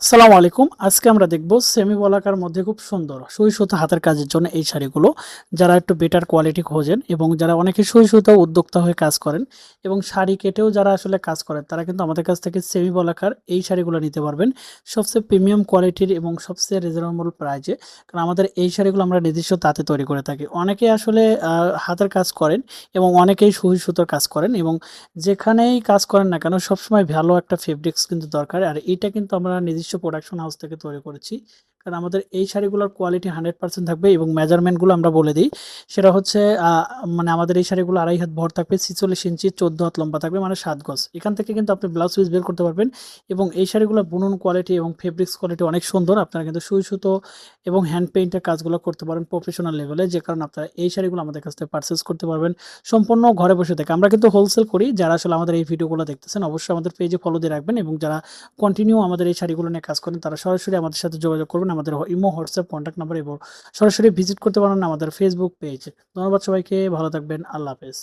আসসালামু আলাইকুম। আজকে আমরা দেখব সেমি বলাকার মধ্যে খুব সুন্দর সুই সুতা হাতের কাজের জন্য এই শাড়িগুলো। যারা একটু বেটার কোয়ালিটি খোঁজেন এবং যারা অনেকে সুই সুতা উদ্যোক্তা হয়ে কাজ করেন এবং শাড়ি কেটেও যারা আসলে কাজ করেন তারা কিন্তু আমাদের কাছ থেকে সেমি বলাকার এই শাড়িগুলো নিতে পারবেন। সবচেয়ে প্রিমিয়াম কোয়ালিটির এবং সবচেয়ে রিজনেবল প্রাইজে। কারণ আমাদের এই শাড়িগুলো আমরা নিজস্ব তাঁতে তৈরি করে থাকি। অনেকেই আসলে হাতের কাজ করেন এবং অনেকেই সুই সুতার কাজ করেন এবং যেখানেই কাজ করেন না কেন সবসময় ভালো একটা ফেব্রিক্স কিন্তু দরকার। আর এইটা কিন্তু আমরা নিজস্ব প্রোডাকশন হাউস থেকে তৈরি করেছি। কারণ আমাদের এই শাড়িগুলোর কোয়ালিটি 100% থাকবে এবং মেজারমেন্টগুলো আমরা বলে দিই। সেটা হচ্ছে মানে আমাদের এই শাড়িগুলো 2.5 হাত ভর থাকবে, 46 ইঞ্চি, 14 হাত লম্বা থাকবে, মানে 7 গজ। এখান থেকে কিন্তু আপনি ব্লাউজ পিস বের করতে পারবেন এবং এই শাড়িগুলো বুনন কোয়ালিটি এবং ফেব্রিক্স কোয়ালিটি অনেক সুন্দর। আপনারা কিন্তু সুই সুতো এবং হ্যান্ড পেইন্টের কাজগুলো করতে পারেন প্রফেশনাল লেভেলে, যে কারণে আপনারা এই শাড়িগুলো আমাদের কাছ থেকে পারচেস করতে পারবেন সম্পূর্ণ ঘরে বসে থেকে। আমরা কিন্তু হোলসেল করি। যারা আসলে আমাদের এই ভিডিওগুলো দেখতেছেন অবশ্যই আমাদের পেজে ফলো দিয়ে রাখবেন এবং যারা কন্টিনিউ আমাদের এই শাড়িগুলো নিয়ে কাজ করেন তারা সরাসরি আমাদের সাথে যোগাযোগ করবেন। আমাদের ইমো, হোয়াটসঅ্যাপ কন্ট্যাক্ট নাম্বার এবং সরাসরি ভিজিট করতে পারেন আমাদের ফেসবুক পেজ। ধন্যবাদ সবাইকে, ভালো থাকবেন, আল্লাহ হাফেজ।